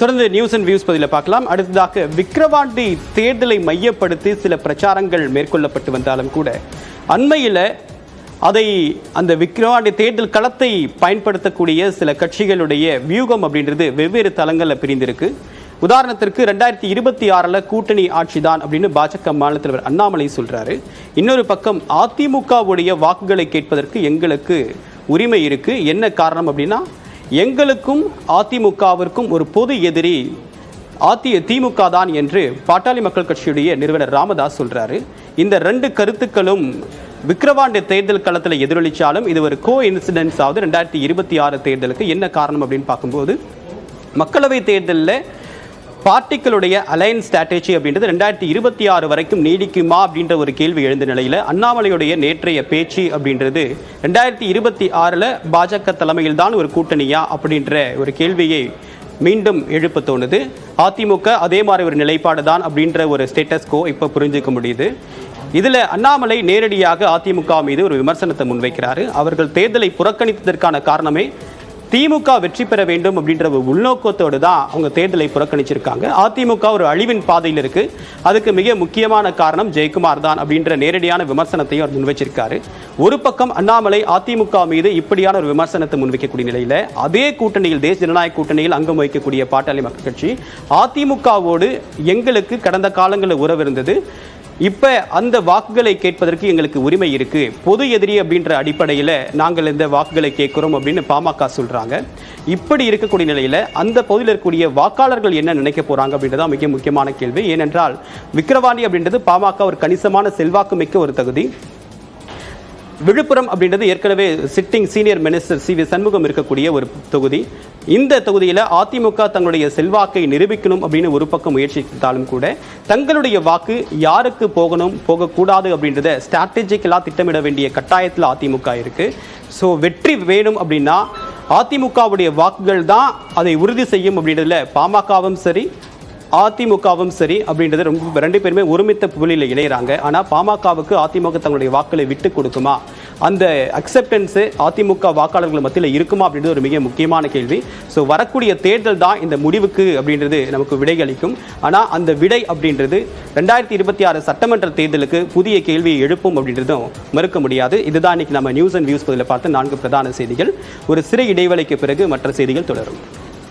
தொடர்ந்து news and views பதில பார்க்கலாம். அடுத்ததாக விக்கிரவாண்டி தேர்தலை மையப்படுத்தி சில பிரச்சாரங்கள் மேற்கொள்ளப்பட்டு வந்தாலும் கூட அண்மையில் அந்த விக்கிரவாண்டி தேர்தல் களத்தை பயன்படுத்தக்கூடிய சில கட்சிகளுடைய வியூகம் அப்படின்றது வெவ்வேறு தளங்களில் பிரிந்திருக்கு. உதாரணத்திற்கு 2026 கூட்டணி ஆட்சி தான் அப்படின்னு பாஜக மாநில தலைவர் அண்ணாமலை சொல்றாரு. இன்னொரு பக்கம் அதிமுகவுடைய வாக்குகளை கேட்பதற்கு எங்களுக்கு உரிமை இருக்கு. என்ன காரணம் அப்படின்னா, எங்களுக்கும் அதிமுகவிற்கும் ஒரு பொது எதிரி திமுக தான் என்று பாட்டாளி மக்கள் கட்சியுடைய நிறுவனர் ராமதாஸ் சொல்றாரு. இந்த ரெண்டு கருத்துக்களும் விக்கிரவாண்டி தேர்தல் களத்தில் எதிரொலிச்சாலும் இது ஒரு கோ இன்சிடென்ஸ் ஆகுது. 2026 தேர்தலுக்கு என்ன காரணம் அப்படின்னு பார்க்கும்போது, மக்களவை தேர்தலில் பார்ட்டிகளுடைய அலையன்ஸ் ஸ்ட்ராட்டஜி அப்படின்றது 2026 வரைக்கும் நீடிக்குமா அப்படின்ற ஒரு கேள்வி எழுந்த நிலையில் அண்ணாமலையுடைய நேற்றைய பேச்சு அப்படின்றது 2026 பாஜக தலைமையில் தான் ஒரு கூட்டணியா அப்படின்ற ஒரு கேள்வியை மீண்டும் எழுப்ப தோணுது. அதிமுக அதே மாதிரி ஒரு நிலைப்பாடு தான் அப்படின்ற ஒரு ஸ்டேட்டஸ் கோ இப்போ புரிஞ்சுக்க முடியுது. இதில் அண்ணாமலை நேரடியாக அதிமுக மீது ஒரு விமர்சனத்தை முன்வைக்கிறாரு. அவர்கள் தேர்தலை புறக்கணித்ததற்கான காரணமே திமுக வெற்றி பெற வேண்டும் அப்படின்ற ஒரு உள்நோக்கத்தோடு தான் அவங்க தேர்தலை புறக்கணிச்சிருக்காங்க. அதிமுக ஒரு அழிவின் பாதையில் இருக்கு, அதுக்கு மிக முக்கியமான காரணம் ஜெயக்குமார் தான் அப்படின்ற நேரடியான விமர்சனத்தையும் அவர் முன்வைச்சிருக்காரு. ஒரு பக்கம் அண்ணாமலை அதிமுக மீது இப்படியான ஒரு விமர்சனத்தை முன்வைக்கக்கூடிய நிலையில் அதே கூட்டணியில் தேசிய ஜனநாயக கூட்டணியில் அங்கம் வகிக்கக்கூடிய பாட்டாளி மக்கள் கட்சி அதிமுகவோடு எங்களுக்கு கடந்த காலங்களில் உறவு இருந்தது, இப்போ அந்த வாக்குகளை கேட்பதற்கு எங்களுக்கு உரிமை இருக்கு, பொது எதிரி அப்படின்ற அடிப்படையில் நாங்கள் இந்த வாக்குகளை கேட்கிறோம் அப்படின்னு பாமக சொல்றாங்க. இப்படி இருக்கக்கூடிய நிலையில் அந்த பகுதியில் இருக்கக்கூடிய வாக்காளர்கள் என்ன நினைக்க போறாங்க அப்படின்றதான் மிக முக்கியமான கேள்வி. ஏனென்றால் விக்கிரவாண்டி அப்படின்றது பாமக ஒரு கணிசமான செல்வாக்கு மிக்க ஒரு தொகுதி. விழுப்புரம் அப்படின்றது ஏற்கனவே sitting senior minister C V Shanmugam இருக்கக்கூடிய ஒரு தொகுதி. இந்த தொகுதியில் அதிமுக தங்களுடைய செல்வாக்கை நிரூபிக்கணும் அப்படின்னு ஒரு பக்கம் முயற்சித்தாலும் கூட தங்களுடைய வாக்கு யாருக்கு போகணும் போகக்கூடாது அப்படின்றத ஸ்ட்ராட்டஜிக்கலாக திட்டமிட வேண்டிய கட்டாயத்தில் அதிமுக இருக்கு. ஸோ வெற்றி வேணும் அப்படின்னா அதிமுகவுடைய வாக்குகள் தான் அதை உறுதி செய்யும் அப்படின்றதுல பாமகவும் சரி அதிமுகவும் சரி அப்படின்றது ரொம்ப ரெண்டு பேருமே ஒருமித்த புள்ளியில் இணைகிறாங்க. ஆனால் பாமகவுக்கு அதிமுக தங்களுடைய வாக்களை விட்டு கொடுக்குமா, அந்த அக்செப்டன்ஸு அதிமுக வாக்காளர்கள் மத்தியில் இருக்குமா அப்படின்றது ஒரு மிக முக்கியமான கேள்வி. ஸோ வரக்கூடிய தேர்தல் தான் இந்த முடிவுக்கு அப்படின்றது நமக்கு விடை அளிக்கும். ஆனால் அந்த விடை அப்படின்றது 2026 சட்டமன்ற தேர்தலுக்கு புதிய கேள்வியை எழுப்பும் அப்படின்றதும் மறுக்க முடியாது. இதுதான் இன்னைக்கு நம்ம நியூஸ் அண்ட் வியூஸ் பதில் பார்த்த 4 பிரதான செய்திகள். ஒரு சிறு இடைவேளைக்கு பிறகு மற்ற செய்திகள் தொடரும்.